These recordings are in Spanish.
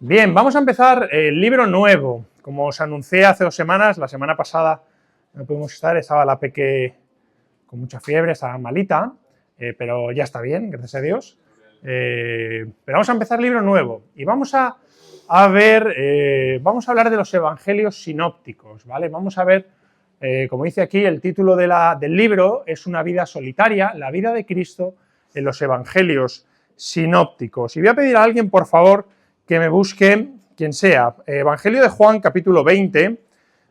Bien, vamos a empezar el libro nuevo. Como os anuncié hace 2 semanas, la semana pasada no pudimos estar, estaba la peque con mucha fiebre, estaba malita, pero ya está bien, gracias a Dios. Pero vamos a empezar el libro nuevo y vamos a hablar de los evangelios sinópticos, ¿vale? Vamos a ver, como dice aquí, el título del libro es Una vida solitaria, la vida de Cristo en los evangelios sinópticos. Y voy a pedir a alguien, por favor, que me busque, quien sea, Evangelio de Juan, capítulo 20,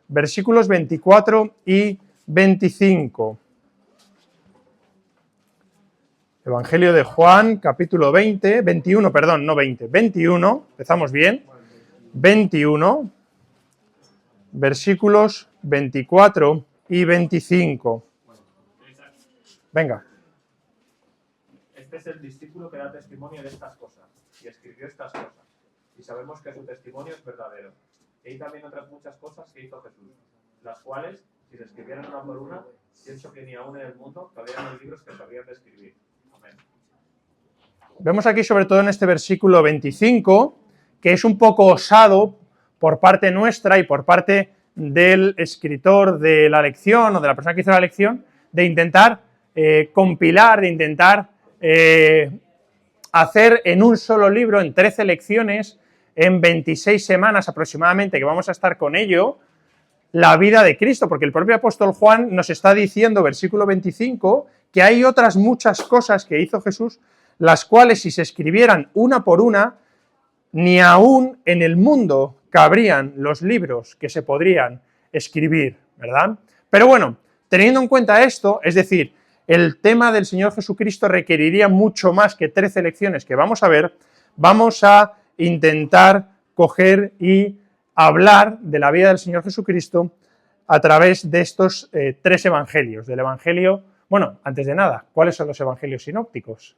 versículos 24 y 25. Evangelio de Juan, capítulo 21, empezamos bien, 21, versículos 24 y 25. Venga. Este es el discípulo que da testimonio de estas cosas, y escribió estas cosas, y sabemos que su testimonio es verdadero. Y también otras muchas cosas que hizo Jesús, las cuales, si se escribieran una por una, pienso que ni aún en el mundo cabrían los libros que sabrían de escribir. Amén. Vemos aquí, sobre todo en este versículo 25, que es un poco osado por parte nuestra y por parte del escritor de la lección o de la persona que hizo la lección, de intentar compilar, de intentar hacer en un solo libro, en 13 lecciones, en 26 semanas aproximadamente, que vamos a estar con ello, la vida de Cristo, porque el propio apóstol Juan nos está diciendo, versículo 25, que hay otras muchas cosas que hizo Jesús, las cuales si se escribieran una por una, ni aún en el mundo cabrían los libros que se podrían escribir, ¿verdad? Pero bueno, teniendo en cuenta esto, es decir, el tema del Señor Jesucristo requeriría mucho más que 13 lecciones que vamos a ver, vamos a intentar coger y hablar de la vida del Señor Jesucristo a través de estos 3 evangelios, del evangelio, bueno, antes de nada, ¿cuáles son los evangelios sinópticos?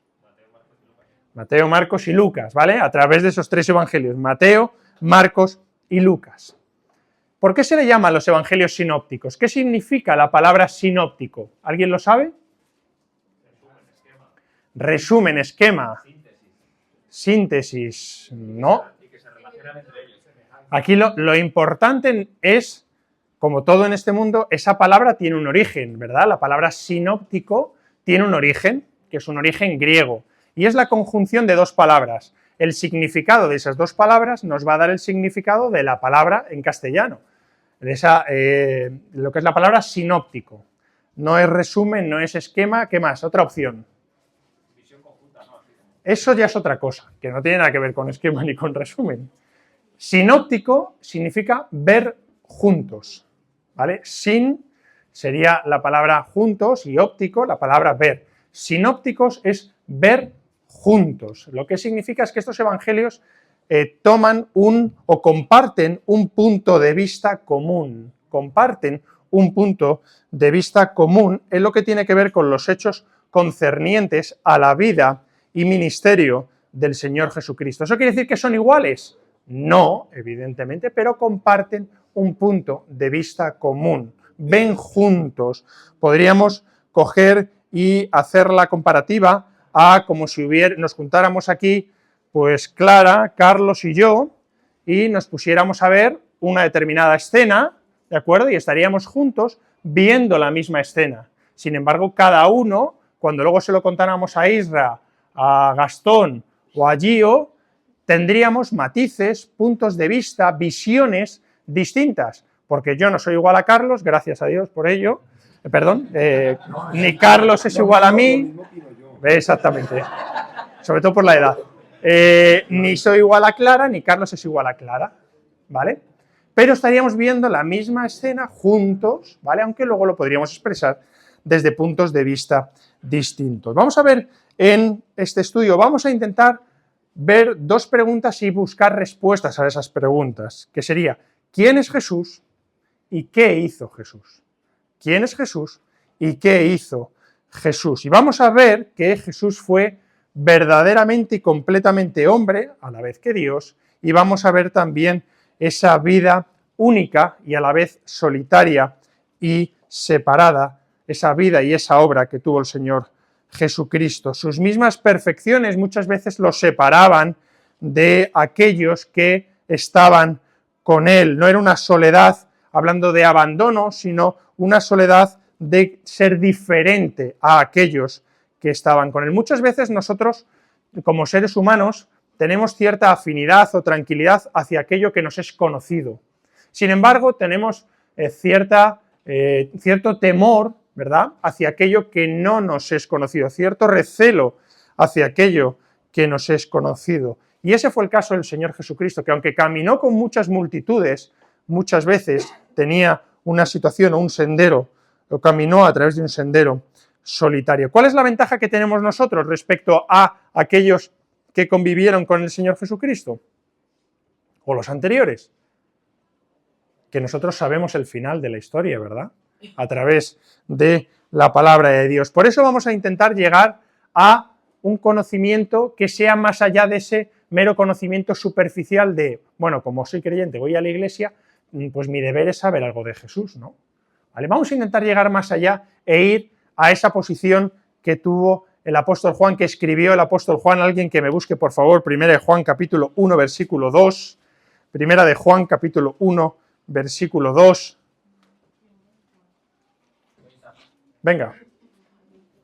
Mateo, Marcos y Lucas, ¿vale? A través de esos 3 evangelios, Mateo, Marcos y Lucas. ¿Por qué se le llaman los evangelios sinópticos? ¿Qué significa la palabra sinóptico? ¿Alguien lo sabe? Resumen, esquema, síntesis, ¿no? Aquí lo importante es, como todo en este mundo, esa palabra tiene un origen, ¿verdad? La palabra sinóptico tiene un origen, que es un origen griego, y es la conjunción de 2 palabras. El significado de esas 2 palabras nos va a dar el significado de la palabra en castellano, de lo que es la palabra sinóptico. No es resumen, no es esquema, ¿qué más? Otra opción. Eso ya es otra cosa, que no tiene nada que ver con esquema ni con resumen. Sinóptico significa ver juntos, ¿vale? Sin sería la palabra juntos y óptico, la palabra ver. Sinópticos es ver juntos. Lo que significa es que estos evangelios toman o comparten un punto de vista común. Comparten un punto de vista común en lo que tiene que ver con los hechos concernientes a la vida y ministerio del Señor Jesucristo. ¿Eso quiere decir que son iguales? No, evidentemente, pero comparten un punto de vista común. Ven juntos. Podríamos coger y hacer la comparativa a como si nos juntáramos aquí, pues Clara, Carlos y yo, y nos pusiéramos a ver una determinada escena, ¿de acuerdo? Y estaríamos juntos viendo la misma escena. Sin embargo, cada uno, cuando luego se lo contáramos a Isra, a Gastón o a Gio, tendríamos matices, puntos de vista, visiones distintas, porque yo no soy igual a Carlos, gracias a Dios por ello, ni Carlos es igual a mí, exactamente, sobre todo por la edad, ni soy igual a Clara, ni Carlos es igual a Clara, ¿vale? Pero estaríamos viendo la misma escena juntos, ¿vale? Aunque luego lo podríamos expresar desde puntos de vista distintos. Vamos a ver en este estudio, vamos a intentar ver 2 preguntas y buscar respuestas a esas preguntas, que sería, ¿quién es Jesús y qué hizo Jesús? ¿Quién es Jesús y qué hizo Jesús? Y vamos a ver que Jesús fue verdaderamente y completamente hombre, a la vez que Dios, y vamos a ver también esa vida única y a la vez solitaria y separada, esa vida y esa obra que tuvo el Señor Jesucristo. Sus mismas perfecciones muchas veces lo separaban de aquellos que estaban con él. No era una soledad hablando de abandono, sino una soledad de ser diferente a aquellos que estaban con él. Muchas veces nosotros, como seres humanos, tenemos cierta afinidad o tranquilidad hacia aquello que nos es conocido. Sin embargo, tenemos cierto temor, ¿verdad?, hacia aquello que no nos es conocido, cierto recelo hacia aquello que nos es conocido. Y ese fue el caso del Señor Jesucristo, que aunque caminó con muchas multitudes, muchas veces tenía una situación o un sendero, o caminó a través de un sendero solitario. ¿Cuál es la ventaja que tenemos nosotros respecto a aquellos que convivieron con el Señor Jesucristo? O los anteriores. Que nosotros sabemos el final de la historia, ¿verdad? A través de la palabra de Dios. Por eso vamos a intentar llegar a un conocimiento que sea más allá de ese mero conocimiento superficial de, bueno, como soy creyente, voy a la iglesia, pues mi deber es saber algo de Jesús, ¿no? ¿Vale? Vamos a intentar llegar más allá e ir a esa posición que tuvo el apóstol Juan, que escribió el apóstol Juan. Alguien que me busque, por favor, 1 de Juan capítulo 1, versículo 2, 1 de Juan capítulo 1, versículo 2. Venga.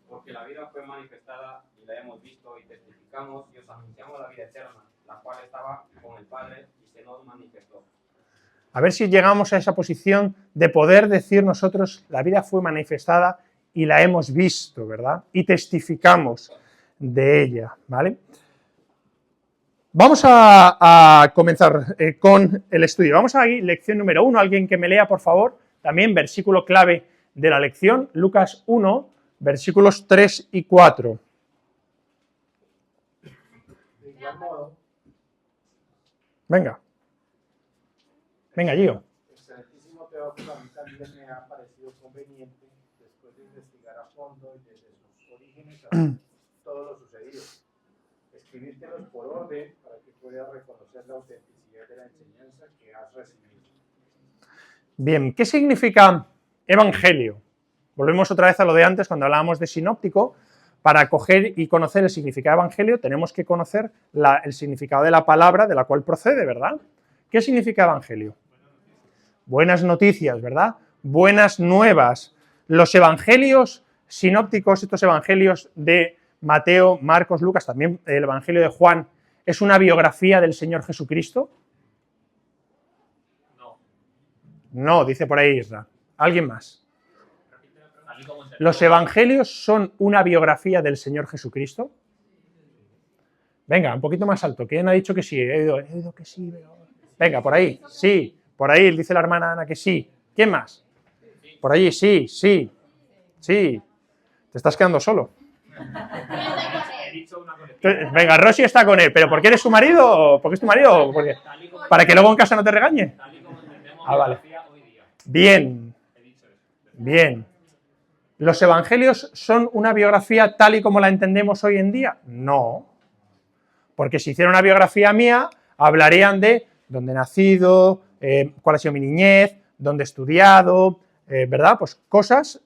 Porque la vida fue manifestada y la hemos visto y testificamos y os anunciamos la vida eterna, la cual estaba con el Padre y se nos manifestó. A ver si llegamos a esa posición de poder decir nosotros, la vida fue manifestada y la hemos visto, ¿verdad? Y testificamos de ella, ¿vale? Vamos a comenzar con el estudio. Vamos a ir, lección número 1, alguien que me lea, por favor, también versículo clave de la lección, Lucas 1, versículos 3 y 4. De igual modo, Venga. Venga, Gio. excelentísimo Teófilo, a mí también me ha parecido conveniente, después de investigar a fondo y desde sus orígenes a todo lo sucedido, escribírtelos por orden para que puedas reconocer la autenticidad de la enseñanza que has recibido. Bien, ¿qué significa evangelio? Volvemos otra vez a lo de antes, cuando hablábamos de sinóptico. Para coger y conocer el significado de evangelio tenemos que conocer el significado de la palabra de la cual procede, ¿verdad? ¿Qué significa evangelio? Buenas noticias, ¿verdad? Buenas nuevas. Los evangelios sinópticos, estos evangelios de Mateo, Marcos, Lucas, también el evangelio de Juan, ¿es una biografía del Señor Jesucristo? No, dice por ahí Isra. ¿Alguien más? ¿Los evangelios son una biografía del Señor Jesucristo? Venga, un poquito más alto. ¿Quién ha dicho que sí? He oído que sí. Venga, por ahí, sí. Por ahí dice la hermana Ana que sí. ¿Quién más? Por allí, sí, sí. Sí. Te estás quedando solo. Venga, Rosy está con él. ¿Pero por qué eres su marido? ¿Porque es tu marido? ¿O porque? ¿Para que luego en casa no te regañe? Ah, vale. Bien. Bien. ¿Los evangelios son una biografía tal y como la entendemos hoy en día? No. Porque si hiciera una biografía mía, hablarían de dónde he nacido, cuál ha sido mi niñez, dónde he estudiado, ¿verdad? Pues cosas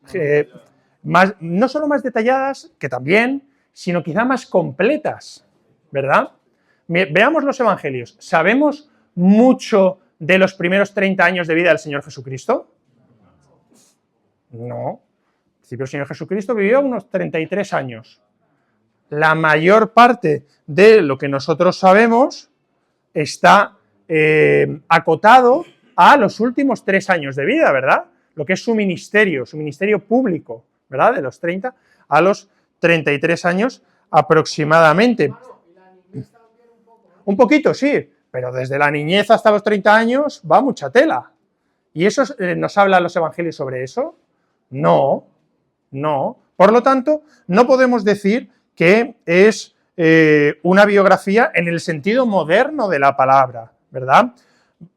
no solo más detalladas, que también, sino quizá más completas, ¿verdad? Veamos los evangelios. ¿Sabemos mucho de los primeros 30 años de vida del Señor Jesucristo? No. Al principio el Señor Jesucristo vivió unos 33 años. La mayor parte de lo que nosotros sabemos está acotado a los últimos 3 años de vida, ¿verdad? Lo que es su ministerio público, ¿verdad? De los 30 a los 33 años aproximadamente. Un poquito, sí, pero desde la niñez hasta los 30 años va mucha tela. ¿Y eso nos hablan los evangelios sobre eso? No. No, por lo tanto, no podemos decir que es una biografía en el sentido moderno de la palabra, ¿verdad?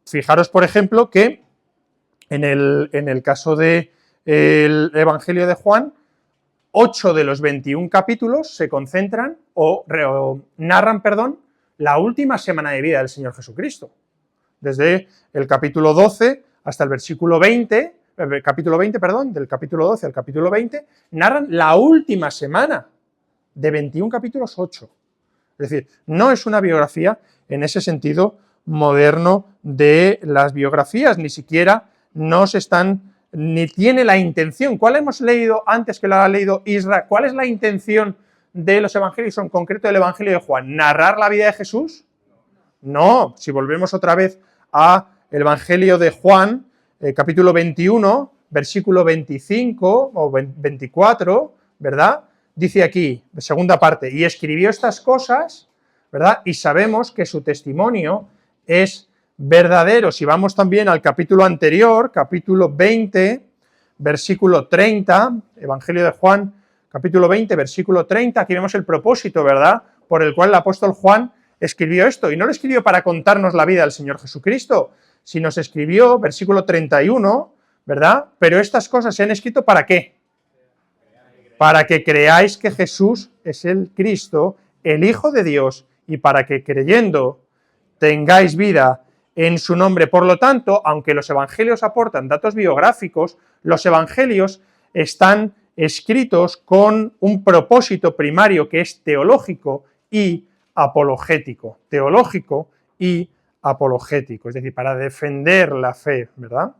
Fijaros, por ejemplo, que en el caso del Evangelio de Juan, 8 de los 21 capítulos se concentran o narran, la última semana de vida del Señor Jesucristo. Desde el capítulo 12 hasta el versículo 20, del capítulo 12 al capítulo 20, narran la última semana, de 21 capítulos, 8. Es decir, no es una biografía en ese sentido moderno de las biografías, ni siquiera nos están, ni tiene la intención. ¿Cuál hemos leído antes que lo ha leído Isra? ¿Cuál es la intención de los evangelios, en concreto del Evangelio de Juan? ¿Narrar la vida de Jesús? No, si volvemos otra vez al Evangelio de Juan, capítulo 21, versículo 25 o 24, ¿verdad? Dice aquí, segunda parte, y escribió estas cosas, ¿verdad? Y sabemos que su testimonio es verdadero. Si vamos también al capítulo anterior, capítulo 20, versículo 30, Evangelio de Juan, capítulo 20, versículo 30, aquí vemos el propósito, ¿verdad?, por el cual el apóstol Juan escribió esto, y no lo escribió para contarnos la vida del Señor Jesucristo, sino se escribió, versículo 31, ¿verdad?, pero estas cosas se han escrito ¿para qué? Para que creáis que Jesús es el Cristo, el Hijo de Dios, y para que creyendo tengáis vida en su nombre. Por lo tanto, aunque los evangelios aportan datos biográficos, los evangelios están escritos con un propósito primario que es teológico y apologético. Teológico y apologético, es decir, para defender la fe, ¿verdad?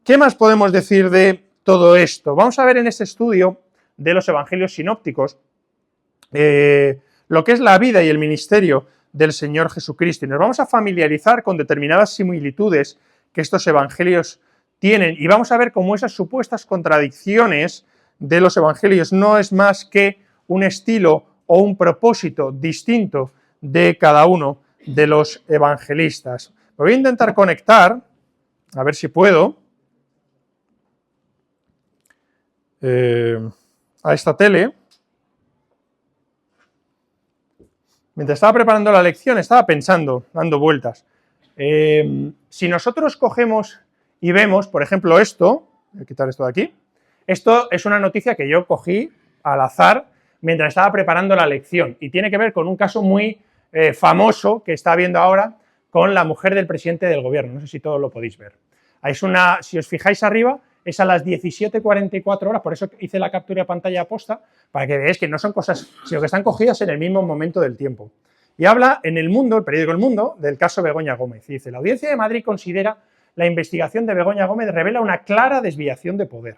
¿Qué más podemos decir de todo esto? Vamos a ver en este estudio de los evangelios sinópticos lo que es la vida y el ministerio del Señor Jesucristo, y nos vamos a familiarizar con determinadas similitudes que estos evangelios tienen, y vamos a ver cómo esas supuestas contradicciones de los evangelios no es más que un estilo o un propósito distinto de cada uno de los evangelistas. Me voy a intentar conectar, a ver si puedo, a esta tele. Mientras estaba preparando la lección, estaba pensando, dando vueltas. Si nosotros cogemos y vemos, por ejemplo, esto, voy a quitar esto de aquí, esto es una noticia que yo cogí al azar mientras estaba preparando la lección, y tiene que ver con un caso muy famoso que está habiendo ahora con la mujer del presidente del gobierno. No sé si todos lo podéis ver. Si os fijáis arriba, es a las 17:44 horas, por eso hice la captura de pantalla aposta, para que veáis que no son cosas, sino que están cogidas en el mismo momento del tiempo. Y habla en El Mundo, el periódico El Mundo, del caso Begoña Gómez. Y dice: la Audiencia de Madrid considera la investigación de Begoña Gómez revela una clara desviación de poder.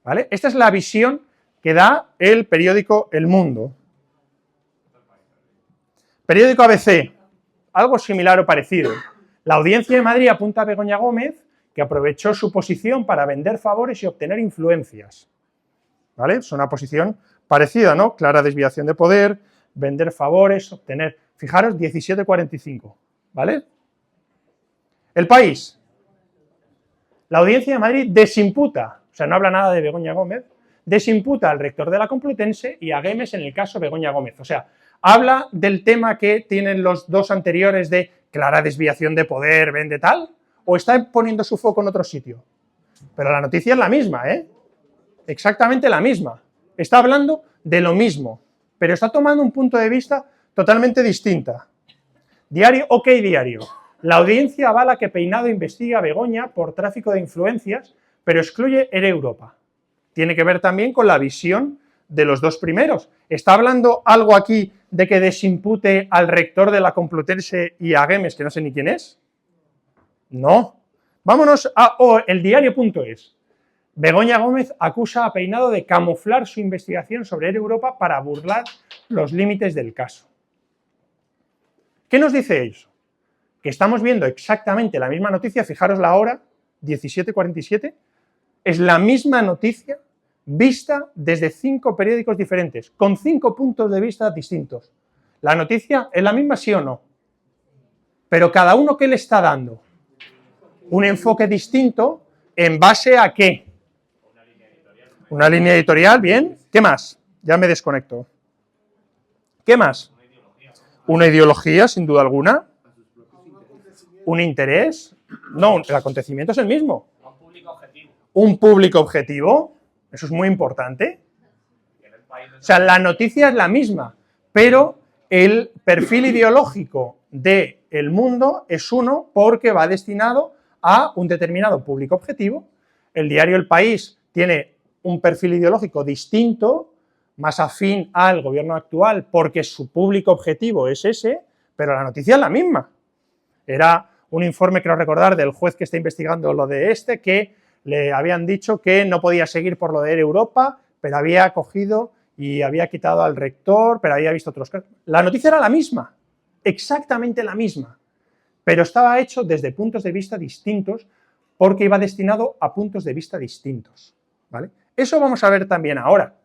¿Vale? Esta es la visión que da el periódico El Mundo. Periódico ABC, algo similar o parecido. La Audiencia de Madrid apunta a Begoña Gómez, que aprovechó su posición para vender favores y obtener influencias. ¿Vale? Es una posición parecida, ¿no? Clara desviación de poder, vender favores, obtener... Fijaros, 17:45, ¿vale? El País. La Audiencia de Madrid desimputa, o sea, no habla nada de Begoña Gómez, desimputa al rector de la Complutense y a Güemes en el caso Begoña Gómez. O sea, habla del tema que tienen los dos anteriores de clara desviación de poder, vende tal, o está poniendo su foco en otro sitio. Pero la noticia es la misma, ¿eh? Exactamente la misma. Está hablando de lo mismo, pero está tomando un punto de vista totalmente distinta. Diario, OK Diario. La audiencia avala que Peinado investiga a Begoña por tráfico de influencias, pero excluye Air Europa. Tiene que ver también con la visión de los dos primeros. ¿Está hablando algo aquí de que desimpute al rector de la Complutense y a Güemes, que no sé ni quién es? No. Vámonos a eldiario.es. Begoña Gómez acusa a Peinado de camuflar su investigación sobre Air Europa para burlar los límites del caso. ¿Qué nos dice eso? Que estamos viendo exactamente la misma noticia, fijaros la hora, 17:47, es la misma noticia vista desde 5 periódicos diferentes, con 5 puntos de vista distintos. ¿La noticia es la misma, sí o no? Pero cada uno, ¿qué le está dando? Un enfoque distinto, ¿en base a qué? Una línea editorial, bien. ¿Qué más? Ya me desconecto. ¿Qué más? Una ideología, sin duda alguna. Un interés. No, el acontecimiento es el mismo. Un público objetivo. Un público objetivo. Eso es muy importante. O sea, la noticia es la misma, pero el perfil ideológico de El Mundo es uno porque va destinado a un determinado público objetivo. El diario El País tiene un perfil ideológico distinto, más afín al gobierno actual, porque su público objetivo es ese, pero la noticia es la misma. Era un informe, creo recordar, del juez que está investigando lo de que le habían dicho que no podía seguir por lo de Europa, pero había cogido y había quitado al rector, pero había visto otros casos. La noticia era la misma, exactamente la misma, pero estaba hecho desde puntos de vista distintos porque iba destinado a puntos de vista distintos, ¿vale? Eso vamos a ver también ahora.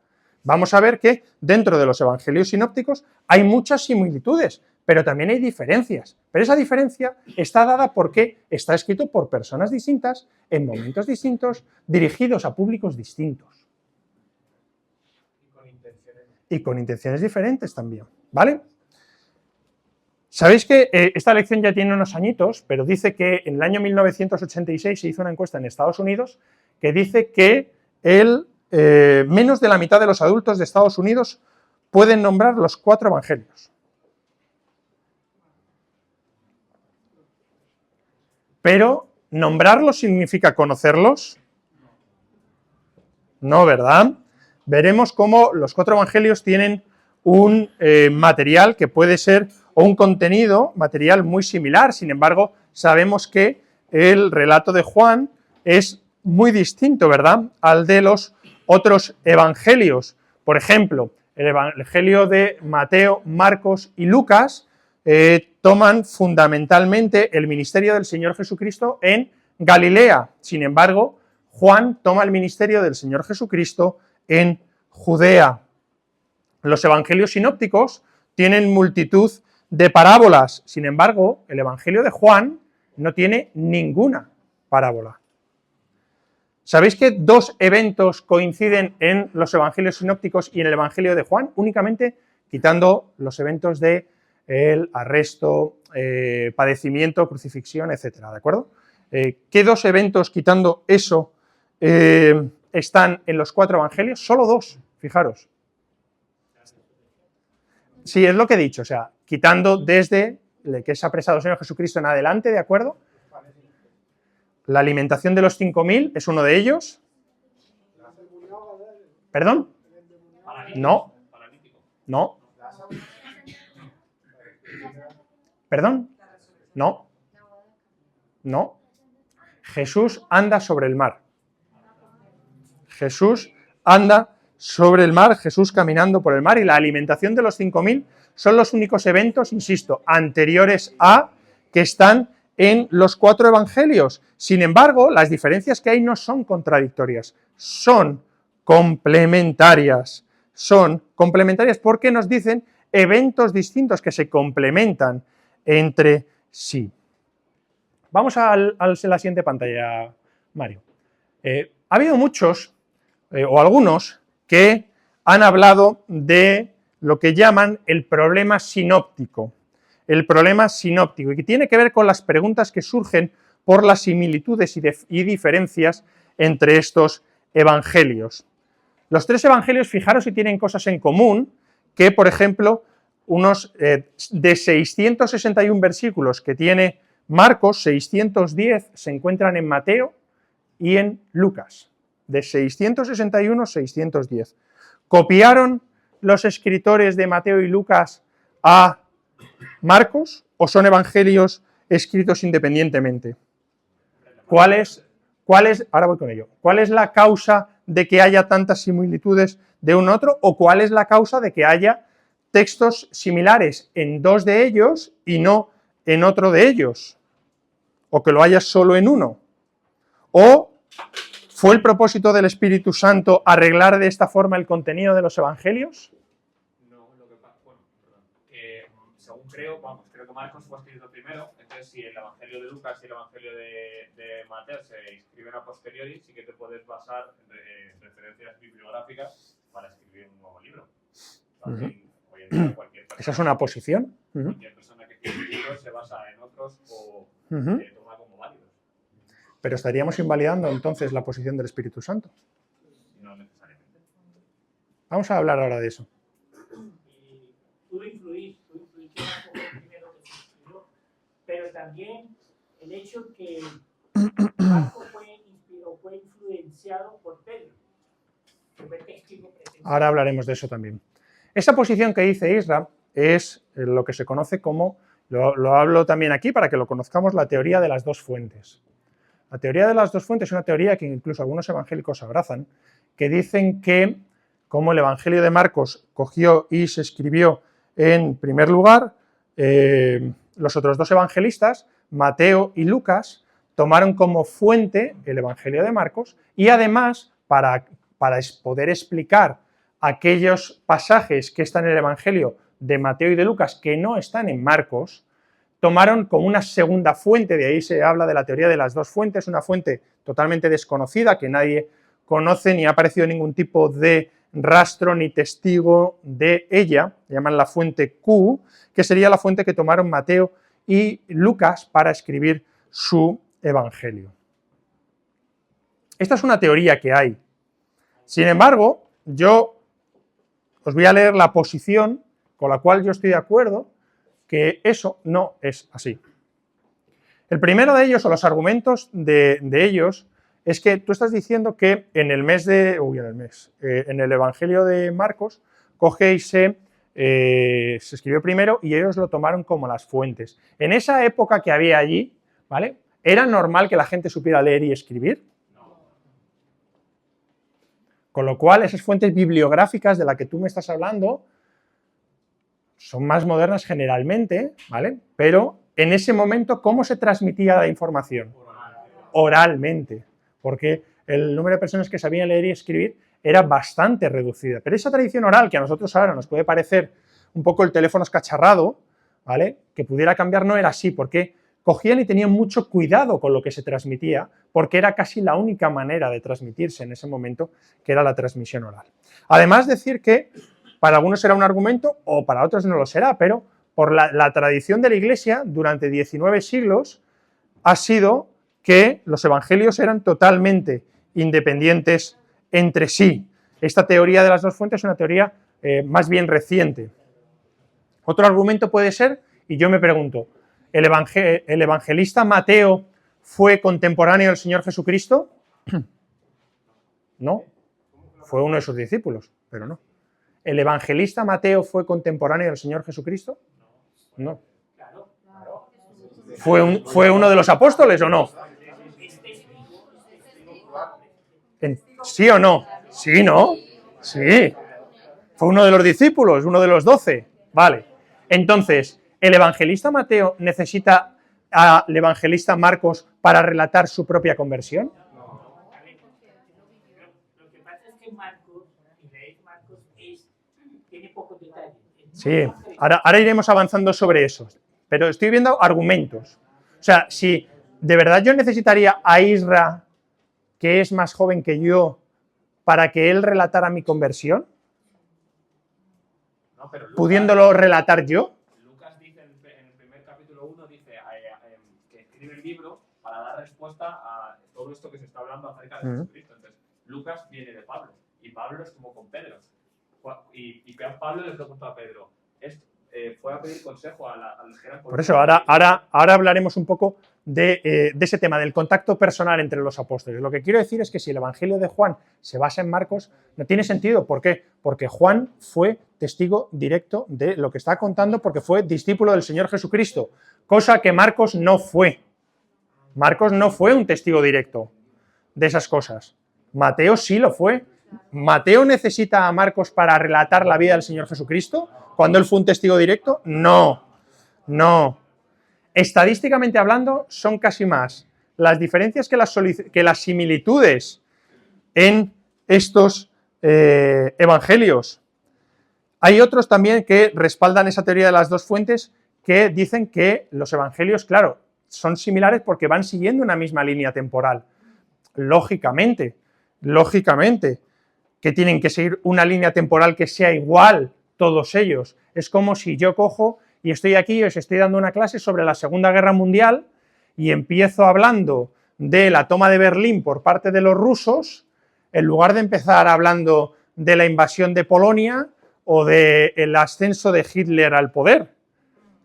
Vamos a ver que dentro de los evangelios sinópticos hay muchas similitudes, pero también hay diferencias. Pero esa diferencia está dada porque está escrito por personas distintas, en momentos distintos, dirigidos a públicos distintos. Y con intenciones diferentes también, ¿vale? Sabéis que esta lección ya tiene unos añitos, pero dice que en el año 1986 se hizo una encuesta en Estados Unidos que dice que menos de la mitad de los adultos de Estados Unidos pueden nombrar los 4 evangelios. Pero, ¿nombrarlos significa conocerlos? No, ¿verdad? Veremos cómo los 4 evangelios tienen un material que puede ser, o un contenido material muy similar. Sin embargo, sabemos que el relato de Juan es muy distinto, ¿verdad?, al de los otros evangelios. Por ejemplo, el evangelio de Mateo, Marcos y Lucas toman fundamentalmente el ministerio del Señor Jesucristo en Galilea. Sin embargo, Juan toma el ministerio del Señor Jesucristo en Judea. Los evangelios sinópticos tienen multitud de parábolas. Sin embargo, el evangelio de Juan no tiene ninguna parábola. ¿Sabéis que 2 eventos coinciden en los evangelios sinópticos y en el evangelio de Juan? Únicamente quitando los eventos de el arresto, padecimiento, crucifixión, etcétera, ¿de acuerdo? ¿Qué 2 eventos, quitando eso, están en los 4 evangelios? Solo 2, fijaros. Sí, es lo que he dicho, o sea, quitando desde que es apresado el Señor Jesucristo en adelante, ¿de acuerdo? La alimentación de los 5.000 es uno de ellos. ¿Perdón? No. No. ¿Perdón? No. No. Jesús anda sobre el mar. Jesús anda sobre el mar, Jesús caminando por el mar, y la alimentación de los 5.000 son los únicos eventos, insisto, anteriores a que están en los 4 evangelios. Sin embargo, las diferencias que hay no son contradictorias, son complementarias. Son complementarias porque nos dicen eventos distintos que se complementan entre sí. Vamos a la siguiente pantalla, Mario. Ha habido muchos, o algunos, que han hablado de lo que llaman el problema sinóptico. El problema sinóptico, y que tiene que ver con las preguntas que surgen por las similitudes y diferencias entre estos evangelios. Los 3 evangelios, fijaros si tienen cosas en común, que por ejemplo, unos de 661 versículos que tiene Marcos, 610 se encuentran en Mateo y en Lucas. De 661, 610. ¿Copiaron los escritores de Mateo y Lucas a Marcos o son evangelios escritos independientemente? Ahora voy con ello. ¿Cuál es la causa de que haya tantas similitudes de uno a otro, o cuál es la causa de que haya textos similares en 2 de ellos y no en otro de ellos? ¿O que lo haya solo en uno? ¿O fue el propósito del Espíritu Santo arreglar de esta forma el contenido de los evangelios? No, lo que pasa, bueno, perdón. Según creo que Marcos fue escrito primero, entonces si el evangelio de Lucas y el evangelio de Mateo se escriben a posteriori, sí que te puedes basar en referencias bibliográficas para escribir un nuevo libro. Hoy en día cualquier persona, ¿Esa es una posición? cualquier persona que escribe un libro se basa en otros o toma como válidos. Pero estaríamos invalidando entonces la posición del Espíritu Santo. No necesariamente. Vamos a hablar ahora de eso. Tú influís primero que se inspiró, pero también el hecho que Marco fue influenciado por Pedro, que fue testigo presencial. Ahora hablaremos de eso también. Esa posición que dice Isra es lo que se conoce como Lo hablo también aquí para que lo conozcamos, la teoría de las dos fuentes. La teoría de las dos fuentes es una teoría que incluso algunos evangélicos abrazan, que dicen que, como el Evangelio de Marcos cogió y se escribió en primer lugar, los otros dos evangelistas, Mateo y Lucas, tomaron como fuente el Evangelio de Marcos y además, para poder explicar aquellos pasajes que están en el Evangelio de Mateo y de Lucas que no están en Marcos, tomaron como una segunda fuente, de ahí se habla de la teoría de las dos fuentes, una fuente totalmente desconocida que nadie conoce ni ha aparecido ningún tipo de rastro ni testigo de ella, llaman la fuente Q, que sería la fuente que tomaron Mateo y Lucas para escribir su Evangelio. Esta es una teoría que hay. Sin embargo, yo os voy a leer la posición con la cual yo estoy de acuerdo, que eso no es así. El primero de ellos, o los argumentos de ellos, es que tú estás diciendo que en el Evangelio de Marcos, coge y se escribió primero y ellos lo tomaron como las fuentes. En esa época que había allí, ¿vale? ¿Era normal que la gente supiera leer y escribir? Con lo cual, esas fuentes bibliográficas de las que tú me estás hablando son más modernas generalmente, ¿vale? Pero en ese momento, ¿cómo se transmitía la información? Oralmente, porque el número de personas que sabían leer y escribir era bastante reducida. Pero esa tradición oral, que a nosotros ahora nos puede parecer un poco el teléfono escacharrado, ¿vale? Que pudiera cambiar, no era así, porque cogían y tenían mucho cuidado con lo que se transmitía, porque era casi la única manera de transmitirse en ese momento, que era la transmisión oral. Además, decir que para algunos será un argumento o para otros no lo será, pero por la tradición de la Iglesia durante 19 siglos ha sido que los evangelios eran totalmente independientes entre sí. Esta teoría de las dos fuentes es una teoría más bien reciente. Otro argumento puede ser, y yo me pregunto, ¿el evangelista Mateo fue contemporáneo del Señor Jesucristo? No, fue uno de sus discípulos, pero no. ¿El evangelista Mateo fue contemporáneo del Señor Jesucristo? No. ¿Fue uno de los apóstoles o no? ¿Sí o no? Sí, ¿no? Sí. Fue uno de los discípulos, uno de los 12. Vale. Entonces, ¿el evangelista Mateo necesita al evangelista Marcos para relatar su propia conversión? Lo que pasa es que Marcos tiene pocos detalles. Sí, ahora iremos avanzando sobre eso, pero estoy viendo argumentos. O sea, si de verdad yo necesitaría a Isra, que es más joven que yo, para que él relatara mi conversión, No, pero Lucas, pudiéndolo relatar yo. Lucas dice en el primer capítulo 1, dice que escribe el libro para dar respuesta a todo esto que se está hablando acerca de Jesucristo. Entonces, Lucas viene de Pablo, y Pablo estuvo con Pedro. Y Pablo le preguntó a Pedro, fue a pedir consejo al general. Por eso, ahora hablaremos un poco de ese tema, del contacto personal entre los apóstoles. Lo que quiero decir es que si el Evangelio de Juan se basa en Marcos, no tiene sentido. ¿Por qué? Porque Juan fue testigo directo de lo que está contando, porque fue discípulo del Señor Jesucristo, cosa que Marcos no fue. Marcos no fue un testigo directo de esas cosas. Mateo sí lo fue. ¿Mateo necesita a Marcos para relatar la vida del Señor Jesucristo cuando él fue un testigo directo? No, no. Estadísticamente hablando, son casi más las diferencias que las similitudes en estos evangelios. Hay otros también que respaldan esa teoría de las dos fuentes, que dicen que los evangelios, claro, son similares porque van siguiendo una misma línea temporal. Lógicamente, que tienen que seguir una línea temporal que sea igual todos ellos. Es como si yo cojo y estoy aquí y os estoy dando una clase sobre la Segunda Guerra Mundial y empiezo hablando de la toma de Berlín por parte de los rusos, en lugar de empezar hablando de la invasión de Polonia o del ascenso de Hitler al poder.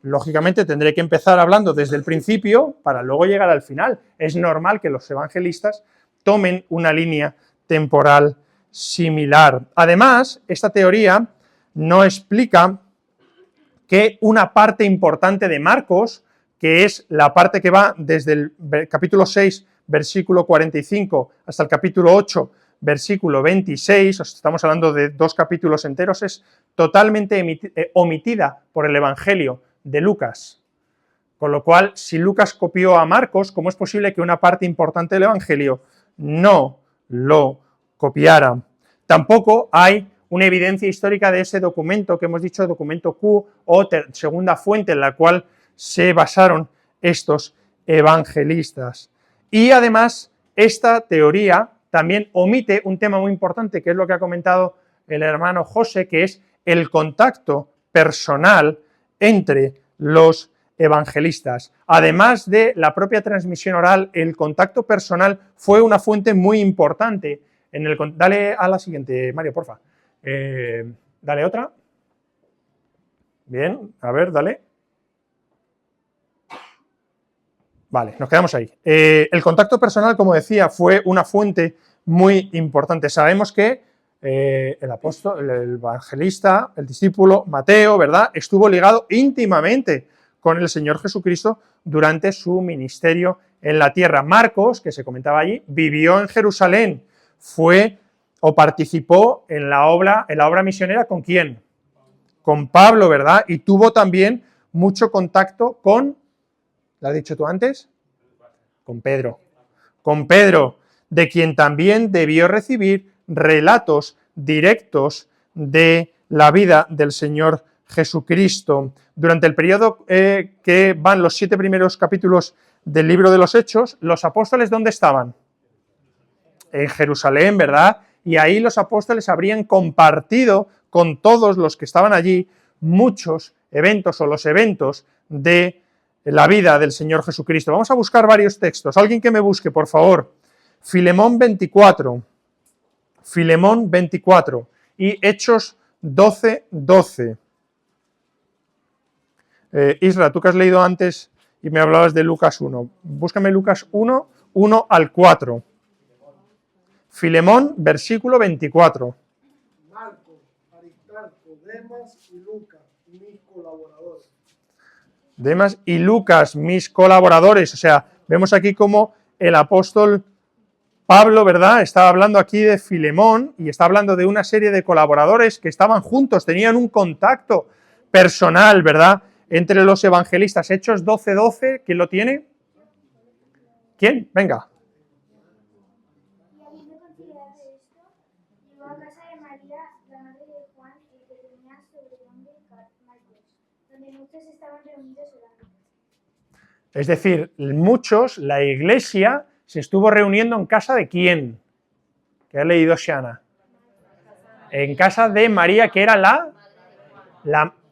Lógicamente tendré que empezar hablando desde el principio para luego llegar al final. Es normal que los evangelistas tomen una línea temporal similar. Además, esta teoría no explica que una parte importante de Marcos, que es la parte que va desde el capítulo 6, versículo 45, hasta el capítulo 8, versículo 26, estamos hablando de 2 capítulos enteros, es totalmente omitida por el Evangelio de Lucas. Con lo cual, si Lucas copió a Marcos, ¿cómo es posible que una parte importante del Evangelio no lo copiara? Tampoco hay una evidencia histórica de ese documento que hemos dicho, documento Q, o segunda fuente en la cual se basaron estos evangelistas. Y además, esta teoría también omite un tema muy importante, que es lo que ha comentado el hermano José, que es el contacto personal entre los evangelistas. Además de la propia transmisión oral, el contacto personal fue una fuente muy importante. Dale a la siguiente, Mario, porfa. Dale otra. Bien, a ver, dale. Vale, nos quedamos ahí. El contacto personal, como decía, fue una fuente muy importante. Sabemos que el apóstol, el evangelista, el discípulo Mateo, ¿verdad?, estuvo ligado íntimamente con el Señor Jesucristo durante su ministerio en la tierra. Marcos, que se comentaba allí, vivió en Jerusalén, fue o participó en la obra misionera, ¿con quién? Con Pablo, ¿verdad? Y tuvo también mucho contacto con, ¿lo has dicho tú antes? Con Pedro. Con Pedro, de quien también debió recibir relatos directos de la vida del Señor Jesucristo. Durante el periodo que van los 7 primeros capítulos del libro de los Hechos, los apóstoles, ¿dónde estaban? En Jerusalén, ¿verdad? Y ahí los apóstoles habrían compartido con todos los que estaban allí muchos eventos o los eventos de la vida del Señor Jesucristo. Vamos a buscar varios textos. Alguien que me busque, por favor. Filemón 24. Filemón 24 y Hechos 12, 12. Isra, tú que has leído antes y me hablabas de Lucas 1. Búscame Lucas 1, 1 al 4. Filemón, versículo 24. Marcos, Aristarco, Demas y Lucas, mis colaboradores. Demas y Lucas, mis colaboradores. O sea, vemos aquí como el apóstol Pablo, ¿verdad?, estaba hablando aquí de Filemón y está hablando de una serie de colaboradores que estaban juntos, tenían un contacto personal, ¿verdad?, entre los evangelistas. Hechos 12, 12, ¿quién lo tiene? ¿Quién? Venga. Y habiendo considerado esto, llegó a casa de María, la madre de Juan, el que tenía sobrenombre Marcos, donde muchos estaban reunidos orando. Es decir, muchos, la iglesia se estuvo reuniendo en casa de ¿quién? ¿Qué ha leído Shana? En casa de María, que era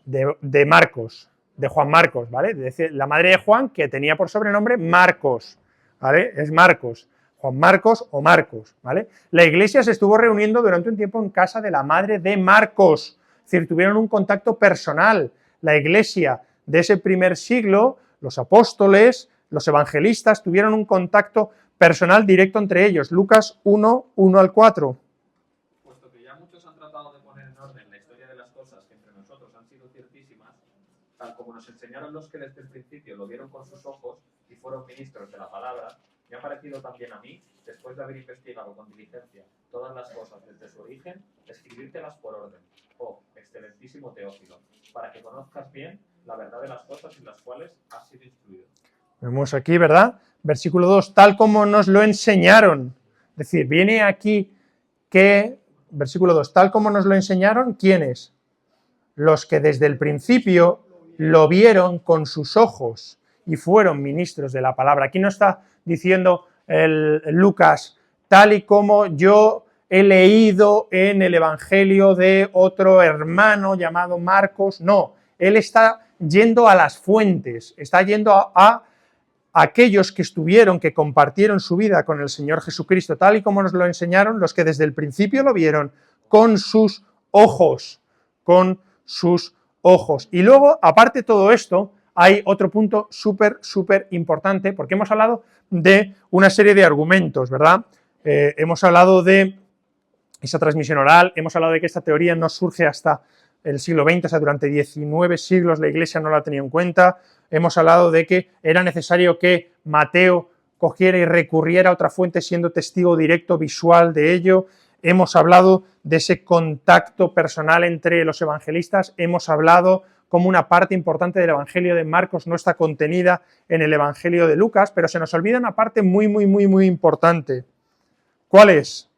de Marcos, de Juan Marcos, ¿vale? Es decir, la madre de Juan, que tenía por sobrenombre Marcos, ¿vale? Es Marcos, Juan Marcos o Marcos, ¿vale? La iglesia se estuvo reuniendo durante un tiempo en casa de la madre de Marcos, es decir, tuvieron un contacto personal. La iglesia de ese primer siglo, los apóstoles, los evangelistas, tuvieron un contacto personal directo entre ellos. Lucas 1, 1 al 4. Puesto que ya muchos han tratado de poner en orden la historia de las cosas que entre nosotros han sido ciertísimas, tal como nos enseñaron los que desde el principio lo vieron con sus ojos y fueron ministros de la palabra, me ha parecido también a mí, después de haber investigado con diligencia todas las cosas desde su origen, escribírtelas por orden, oh excelentísimo Teófilo, para que conozcas bien la verdad de las cosas en las cuales has sido instruido. Vemos aquí, ¿verdad? Versículo 2, tal como nos lo enseñaron. Es decir, viene aquí que, versículo 2, tal como nos lo enseñaron, ¿quiénes? Los que desde el principio lo vieron con sus ojos y fueron ministros de la palabra. Aquí no está diciendo Lucas, tal y como yo he leído en el evangelio de otro hermano llamado Marcos, no, él está yendo a las fuentes, está yendo a aquellos que estuvieron, que compartieron su vida con el Señor Jesucristo, tal y como nos lo enseñaron, los que desde el principio lo vieron con sus ojos, con sus ojos. Y luego, aparte de todo esto, hay otro punto súper importante, porque hemos hablado de una serie de argumentos, ¿verdad? Hemos hablado de esa transmisión oral, hemos hablado de que esta teoría no surge hasta el siglo XX, o sea, durante 19 siglos la Iglesia no la tenía en cuenta. Hemos hablado de que era necesario que Mateo cogiera y recurriera a otra fuente siendo testigo directo visual de ello. Hemos hablado de ese contacto personal entre los evangelistas, hemos hablado como una parte importante del Evangelio de Marcos no está contenida en el Evangelio de Lucas, pero se nos olvida una parte muy importante. ¿Cuál es?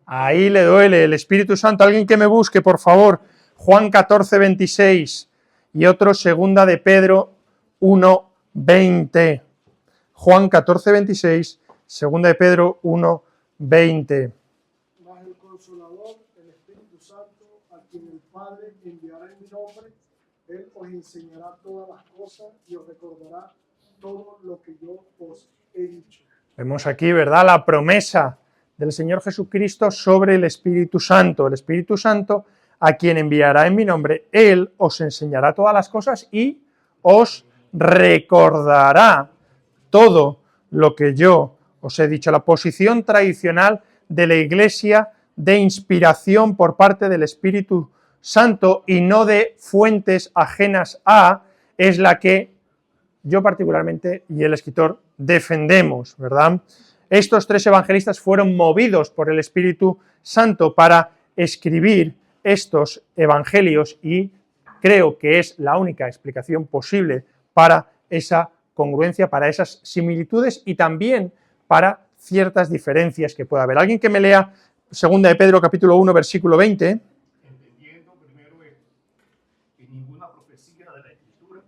Ahí le duele, el Espíritu Santo. Alguien que me busque, por favor, Juan 14, 26 y otro, segunda de Pedro 1, 20. Juan 14, 26, segunda de Pedro 1, 20. Mas el Consolador, el Espíritu Santo, a quien el Padre enviará en mi nombre, Él os enseñará todas las cosas y os recordará todo lo que yo os he dicho. Vemos aquí, ¿verdad?, la promesa del Señor Jesucristo sobre el Espíritu Santo. El Espíritu Santo, a quien enviará en mi nombre, Él os enseñará todas las cosas y os recordará todo lo que yo os he dicho. La posición tradicional de la Iglesia de inspiración por parte del Espíritu Santo y no de fuentes ajenas a, es la que yo particularmente y el escritor defendemos, ¿verdad? Estos tres evangelistas fueron movidos por el Espíritu Santo para escribir estos evangelios y creo que es la única explicación posible para esa congruencia, para esas similitudes y también para ciertas diferencias que pueda haber. ¿Alguien que me lea 2 de Pedro capítulo 1 versículo 20? Entendiendo primero esto, que ninguna profecía de la Escritura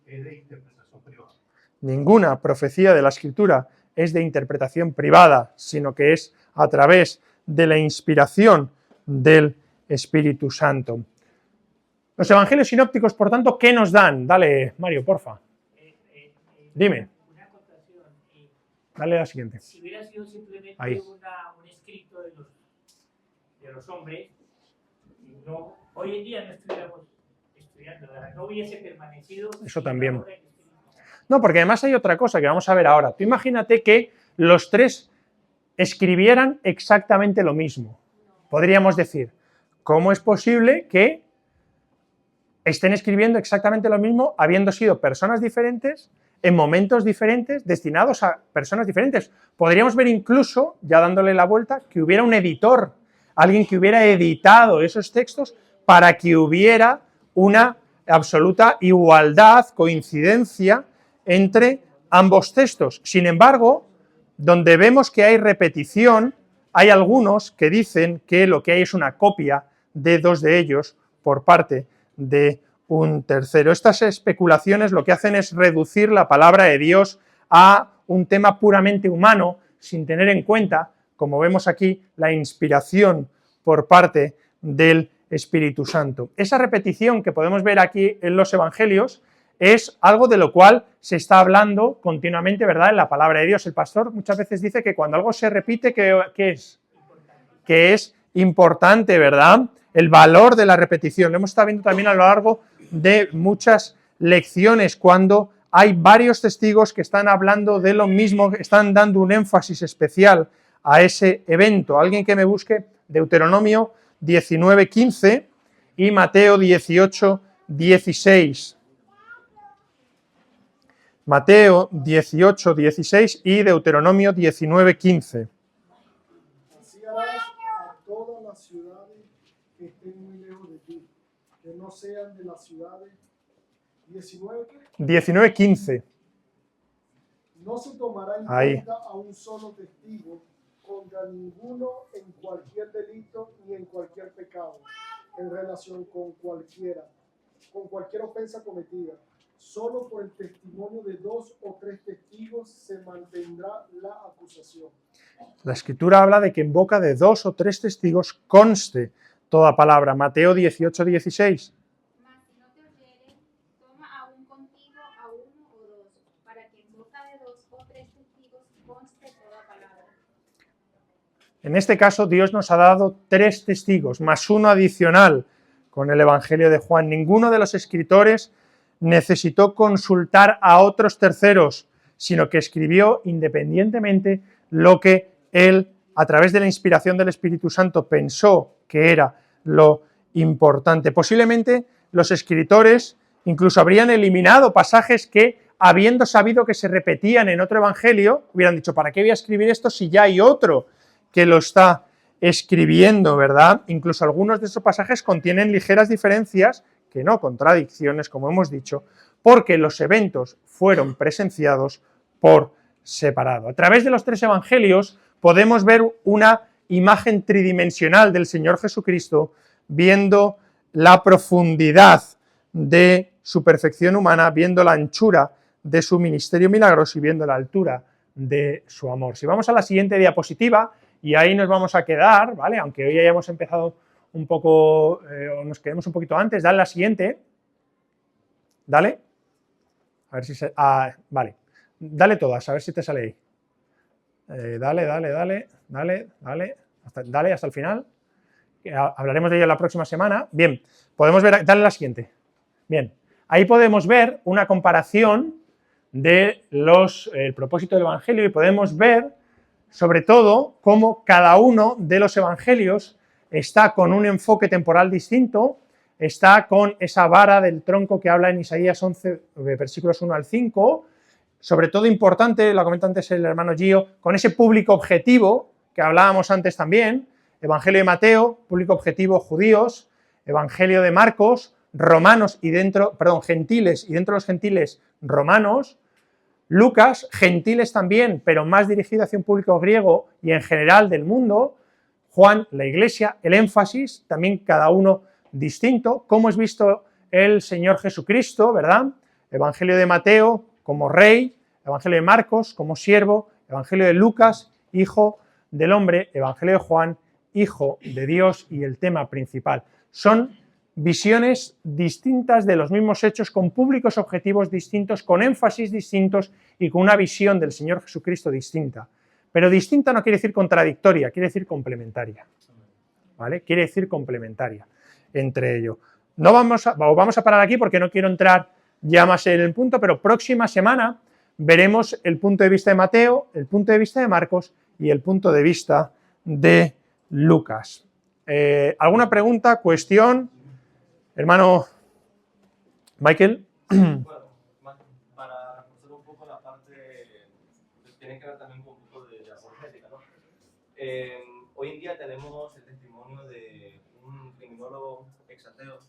es de interpretación privada. Ninguna profecía de la Escritura es de interpretación privada, sino que es a través de la inspiración del Espíritu Santo. Los evangelios sinópticos, por tanto, ¿qué nos dan? Dale, Mario, porfa. Dime. Una acotación. Dale la siguiente. Si hubiera sido simplemente Ahí. un escrito de los hombres, no, hoy en día no estuviéramos estudiando, ¿verdad? No hubiese permanecido. Eso también. la obra del Espíritu. No, porque además hay otra cosa que vamos a ver ahora. Tú imagínate que los tres escribieran exactamente lo mismo. Podríamos decir, ¿cómo es posible que estén escribiendo exactamente lo mismo habiendo sido personas diferentes, en momentos diferentes, destinados a personas diferentes? Podríamos ver incluso, ya dándole la vuelta, que hubiera un editor, alguien que hubiera editado esos textos para que hubiera una absoluta igualdad, coincidencia entre ambos textos. Sin embargo, donde vemos que hay repetición, hay algunos que dicen que lo que hay es una copia de dos de ellos por parte de un tercero. Estas especulaciones lo que hacen es reducir la palabra de Dios a un tema puramente humano, sin tener en cuenta, como vemos aquí, la inspiración por parte del Espíritu Santo. Esa repetición que podemos ver aquí en los evangelios es algo de lo cual se está hablando continuamente, ¿verdad?, en la palabra de Dios. El pastor muchas veces dice que cuando algo se repite, ¿qué es? Que es importante, ¿verdad? El valor de la repetición. Lo hemos estado viendo también a lo largo de muchas lecciones, cuando hay varios testigos que están hablando de lo mismo, que están dando un énfasis especial a ese evento. Alguien que me busque Deuteronomio 19:15 y Mateo 18:16. Mateo 18:16 y Deuteronomio 19:15. Así harás a todas las ciudades que estén muy lejos de ti, que no sean de las ciudades. 19:15. No se tomará en Ahí. cuenta a un solo testigo contra ninguno en cualquier delito ni en cualquier pecado, en relación con cualquier ofensa cometida. Solo por el testimonio de 2 o 3 testigos se mantendrá la acusación. La Escritura habla de que en boca de 2 o 3 testigos conste toda palabra. Mateo 18:16. Mas si no te oyeren, toma aún contigo a 1 o 2, para que en boca de 2 o 3 testigos conste toda palabra. En este caso, Dios nos ha dado 3 testigos, más uno adicional con el Evangelio de Juan. Ninguno de los escritores necesitó consultar a otros terceros, sino que escribió independientemente lo que él a través de la inspiración del Espíritu Santo pensó que era lo importante. Posiblemente los escritores incluso habrían eliminado pasajes que, habiendo sabido que se repetían en otro evangelio, hubieran dicho, ¿para qué voy a escribir esto si ya hay otro que lo está escribiendo, verdad? Incluso algunos de esos pasajes contienen ligeras diferencias, que no contradicciones, como hemos dicho, porque los eventos fueron presenciados por separado. A través de los tres evangelios podemos ver una imagen tridimensional del Señor Jesucristo, viendo la profundidad de su perfección humana, viendo la anchura de su ministerio milagroso y viendo la altura de su amor. Si vamos a la siguiente diapositiva, y ahí nos vamos a quedar, ¿vale? Aunque hoy hayamos empezado un poco, o nos quedemos un poquito antes, dale la siguiente. Dale. A ver si se... vale. Dale todas, a ver si te sale ahí. Dale hasta el final. Hablaremos de ello la próxima semana. Bien, podemos ver, dale la siguiente. Bien, ahí podemos ver una comparación de el propósito del Evangelio y podemos ver, sobre todo, cómo cada uno de los Evangelios está con un enfoque temporal distinto, está con esa vara del tronco que habla en Isaías 11, versículos 1 al 5, sobre todo importante, lo comenta antes el hermano Gio, con ese público objetivo que hablábamos antes también, Evangelio de Mateo, público objetivo judíos, Evangelio de Marcos, romanos y gentiles, y dentro de los gentiles romanos, Lucas, gentiles también, pero más dirigido hacia un público griego y en general del mundo, Juan, la iglesia, el énfasis, también cada uno distinto, cómo es visto el Señor Jesucristo, ¿verdad? Evangelio de Mateo como rey, Evangelio de Marcos como siervo, Evangelio de Lucas, hijo del hombre, Evangelio de Juan, hijo de Dios y el tema principal. Son visiones distintas de los mismos hechos, con públicos objetivos distintos, con énfasis distintos y con una visión del Señor Jesucristo distinta. Pero distinta no quiere decir contradictoria, quiere decir complementaria. ¿Vale? Quiere decir complementaria entre ello. No vamos a parar aquí porque no quiero entrar ya más en el punto, pero próxima semana veremos el punto de vista de Mateo, el punto de vista de Marcos y el punto de vista de Lucas. ¿Alguna pregunta, cuestión? Hermano Michael. Bueno, para reforzar un poco la parte que tiene que ver también con un poco de apologética, ¿no? Hoy en día tenemos el testimonio de un criminólogo exateo,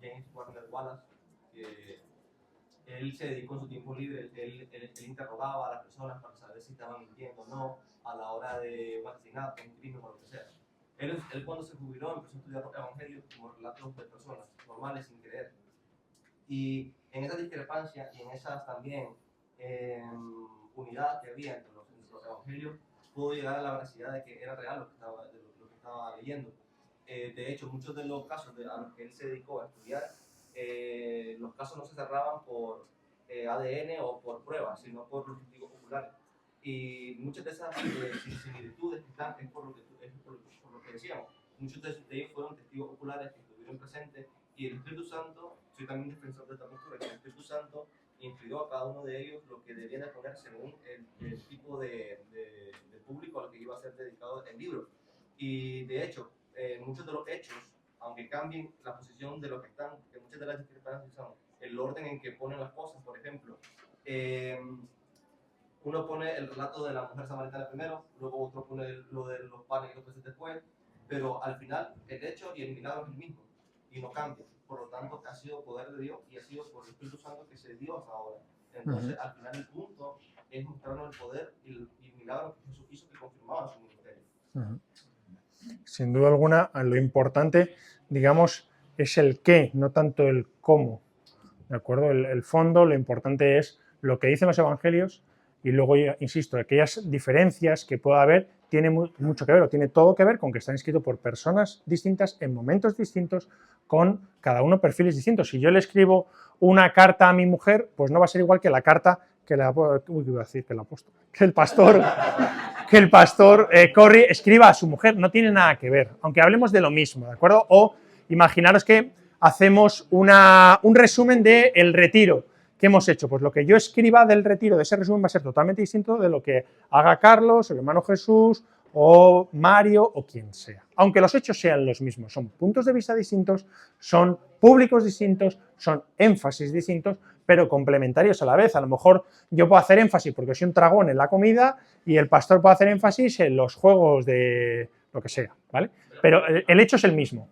James Warner Wallace, que él se dedicó en su tiempo libre, él interrogaba a las personas para saber si estaban mintiendo o no a la hora de un asesinato, un crimen o lo que sea. Él cuando se jubiló empezó a estudiar Evangelio como relatos de personas normales sin creer. Y en esa discrepancia y en esas también unidad que había entre los evangelios, pudo llegar a la veracidad de que era real lo que estaba leyendo. De hecho, muchos de los casos a los que él se dedicó a estudiar, los casos no se cerraban por ADN o por pruebas, sino por los testigos oculares. Y muchas de esas similitudes que están es por lo que decíamos. Muchos de ellos fueron testigos oculares que estuvieron presentes, y el Espíritu Santo, soy también defensor de esta postura, que el Espíritu Santo inspiró a cada uno de ellos lo que debían de poner según el tipo de público al que iba a ser dedicado el libro. Y de hecho, muchos de los hechos, aunque cambien la posición de los que están, que muchas de las discrepancias son el orden en que ponen las cosas. Por ejemplo, uno pone el relato de la mujer samaritana primero, luego otro pone lo de los panes y los peces después, pero al final el hecho y el milagro es el mismo y no cambia. Por lo tanto, ha sido poder de Dios y ha sido por el Espíritu Santo que se dio hasta ahora. Entonces, al final el punto es mostrarnos el poder y el milagro que Jesús hizo, que confirmaba su ministerio. Sin duda alguna, lo importante, digamos, es el qué, no tanto el cómo. ¿De acuerdo? El fondo, lo importante es lo que dicen los evangelios, y luego, insisto, aquellas diferencias que pueda haber, tiene mucho que ver, o tiene todo que ver con que están escritos por personas distintas, en momentos distintos, con cada uno perfiles distintos. Si yo le escribo una carta a mi mujer, pues no va a ser igual que la carta que el pastor Corrie escriba a su mujer, no tiene nada que ver, aunque hablemos de lo mismo, ¿de acuerdo? O imaginaros que hacemos un resumen del retiro que hemos hecho, pues lo que yo escriba del retiro, de ese resumen, va a ser totalmente distinto de lo que haga Carlos, el hermano Jesús o Mario o quien sea. Aunque los hechos sean los mismos, son puntos de vista distintos, son públicos distintos, son énfasis distintos, pero complementarios a la vez. A lo mejor yo puedo hacer énfasis porque soy un tragón en la comida y el pastor puede hacer énfasis en los juegos de lo que sea, ¿vale? Pero el hecho es el mismo.